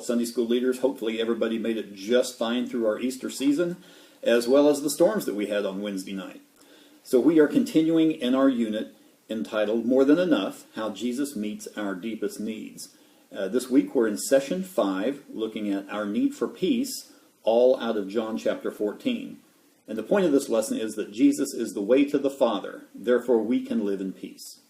Sunday school leaders, hopefully everybody made it just fine through our Easter season, as well as the storms that we had on Wednesday night. So we are continuing in our unit entitled More Than Enough, How Jesus Meets Our Deepest Needs. This week we're in session 5, looking at our need for peace, all out of John chapter 14. And the point of this lesson is that Jesus is the way to the Father, therefore we can live in peace.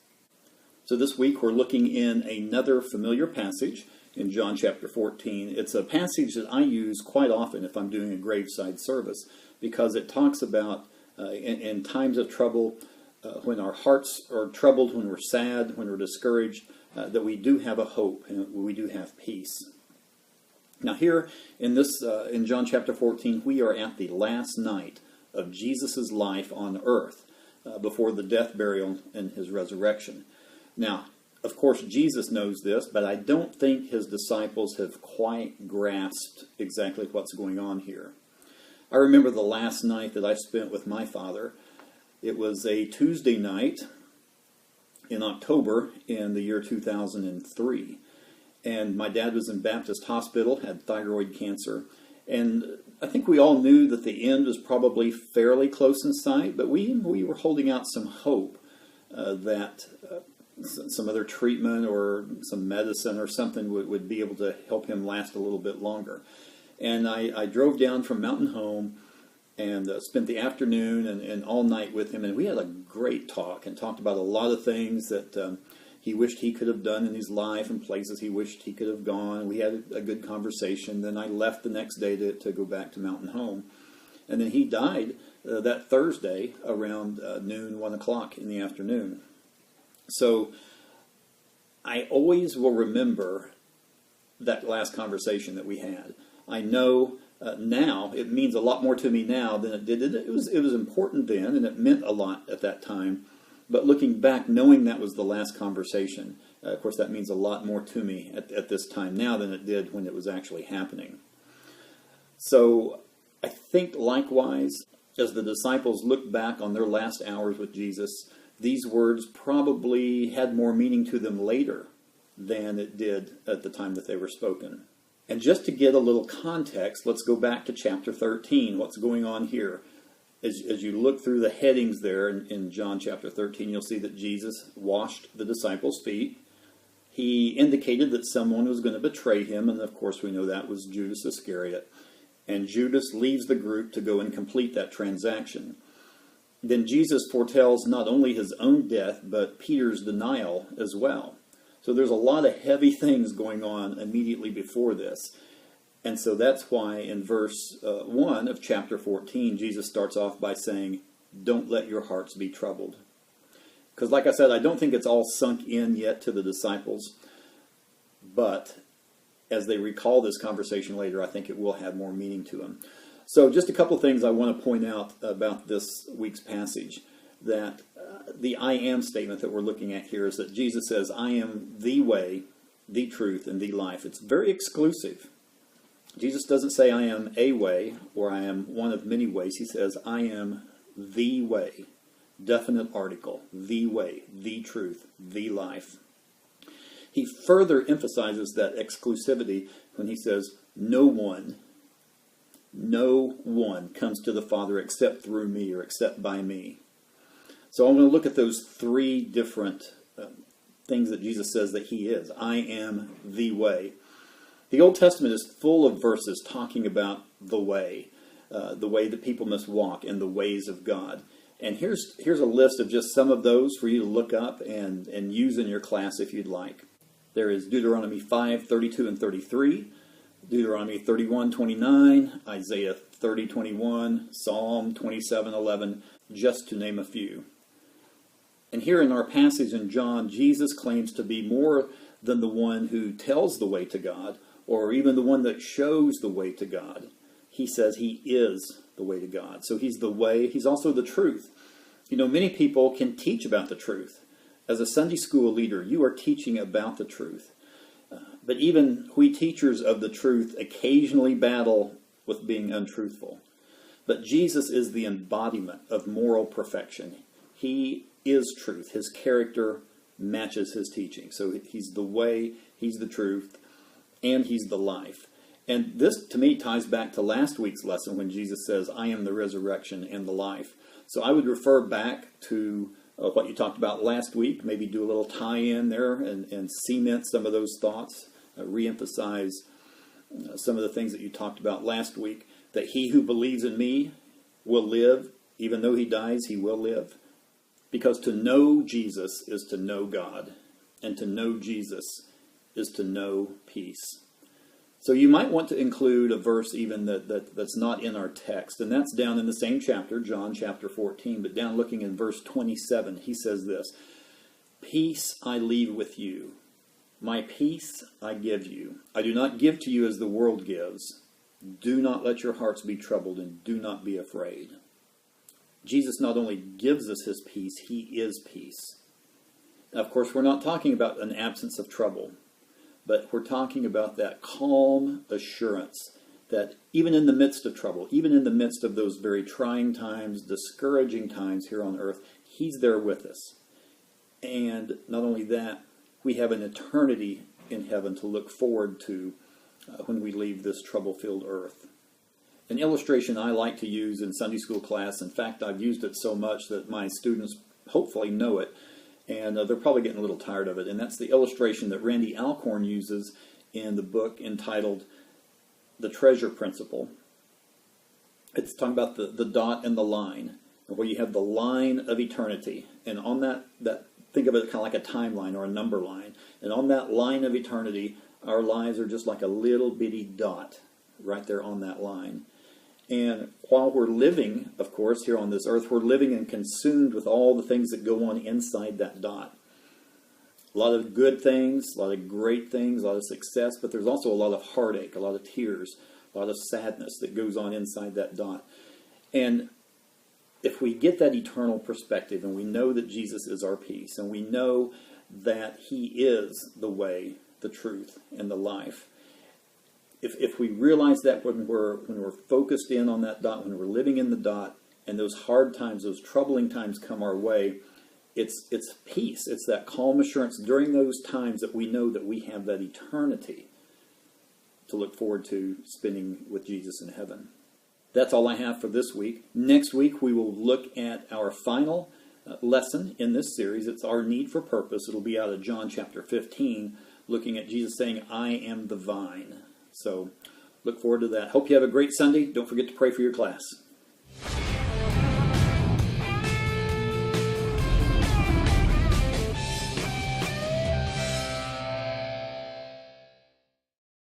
So this week we're looking in another familiar passage in John chapter 14. It's a passage that I use quite often if I'm doing a graveside service, because it talks about in times of trouble, when our hearts are troubled, when we're sad, when we're discouraged, that we do have a hope and we do have peace. Now here in John chapter 14, we are at the last night of Jesus' life on earth before the death, burial, and his resurrection. Now, of course, Jesus knows this, but I don't think his disciples have quite grasped exactly what's going on here. I remember the last night that I spent with my father. It was a Tuesday night in October in the year 2003. And my dad was in Baptist Hospital, had thyroid cancer. And I think we all knew that the end was probably fairly close in sight, but we were holding out some hope that some other treatment or some medicine or something would be able to help him last a little bit longer. And I drove down from Mountain Home and spent the afternoon and all night with him, and we had a great talk and talked about a lot of things that he wished he could have done in his life and places he wished he could have gone. We had a good conversation. Then I left the next day to go back to Mountain Home. And then he died that Thursday around noon, 1 o'clock in the afternoon. So I always will remember that last conversation that we had. I know now, it means a lot more to me now than it did. It was important then, and it meant a lot at that time. But looking back, knowing that was the last conversation, of course, that means a lot more to me at this time now than it did when it was actually happening. So I think likewise, as the disciples looked back on their last hours with Jesus, these words probably had more meaning to them later than it did at the time that they were spoken. And just to get a little context, let's go back to chapter 13. What's going on here? As you look through the headings there in John chapter 13, you'll see that Jesus washed the disciples' feet. He indicated that someone was going to betray him, and of course we know that was Judas Iscariot. And Judas leaves the group to go and complete that transaction. Then Jesus foretells not only his own death, but Peter's denial as well. So there's a lot of heavy things going on immediately before this. And so that's why in verse 1 of chapter 14, Jesus starts off by saying, don't let your hearts be troubled. Because like I said, I don't think it's all sunk in yet to the disciples. But as they recall this conversation later, I think it will have more meaning to them. So just a couple of things I want to point out about this week's passage. That the I am statement that we're looking at here is that Jesus says, I am the way, the truth, and the life. It's very exclusive. Jesus doesn't say I am a way or I am one of many ways. He says I am the way. Definite article. The way, the truth, the life. He further emphasizes that exclusivity when he says no one comes to the Father except through me or except by me. So I want to look at those three different things that Jesus says that he is. I am the way. The Old Testament is full of verses talking about the way that people must walk and the ways of God. And here's a list of just some of those for you to look up and use in your class if you'd like. There is Deuteronomy 5:32 and 33, Deuteronomy 31:29, Isaiah 30:21, Psalm 27:11, just to name a few. And here in our passage in John, Jesus claims to be more than the one who tells the way to God, or even the one that shows the way to God. He says he is the way to God. So he's the way, he's also the truth. You know, many people can teach about the truth. As a Sunday school leader, you are teaching about the truth. But even we teachers of the truth occasionally battle with being untruthful. But Jesus is the embodiment of moral perfection. He is truth. His character matches his teaching. So he's the way, he's the truth. and He's the life. And this, to me, ties back to last week's lesson when Jesus says, I am the resurrection and the life. So I would refer back to what you talked about last week, maybe do a little tie-in there and cement some of those thoughts, reemphasize some of the things that you talked about last week, that he who believes in me will live, even though he dies, he will live. Because to know Jesus is to know God, and to know Jesus is to know peace. So you might want to include a verse even that's not in our text, and that's down in the same chapter, John chapter 14, but down looking in verse 27, he says this, Peace I leave with you, my peace I give you. I do not give to you as the world gives. Do not let your hearts be troubled, and do not be afraid. Jesus not only gives us his peace, he is peace. Now, of course, we're not talking about an absence of trouble, but we're talking about that calm assurance that even in the midst of trouble, even in the midst of those very trying times, discouraging times here on earth, he's there with us. And not only that, we have an eternity in heaven to look forward to when we leave this trouble-filled earth. An illustration I like to use in Sunday school class, in fact, I've used it so much that my students hopefully know it, and they're probably getting a little tired of it, and that's the illustration that Randy Alcorn uses in the book entitled The Treasure Principle. It's talking about the dot and the line, where you have the line of eternity, and on that think of it kind of like a timeline or a number line, and on that line of eternity, our lives are just like a little bitty dot right there on that line. And while we're living, of course, here on this earth, we're living and consumed with all the things that go on inside that dot. A lot of good things, a lot of great things, a lot of success, but there's also a lot of heartache, a lot of tears, a lot of sadness that goes on inside that dot. And if we get that eternal perspective, and we know that Jesus is our peace, and we know that he is the way, the truth, and the life, if we realize that when we're focused in on that dot, when we're living in the dot, and those hard times, those troubling times come our way, it's peace. It's that calm assurance during those times that we know that we have that eternity to look forward to spending with Jesus in heaven. That's all I have for this week. Next week we will look at our final lesson in this series. It's our need for purpose. It'll be out of John chapter 15, looking at Jesus saying, I am the vine. So look forward to that. Hope you have a great Sunday. Don't forget to pray for your class.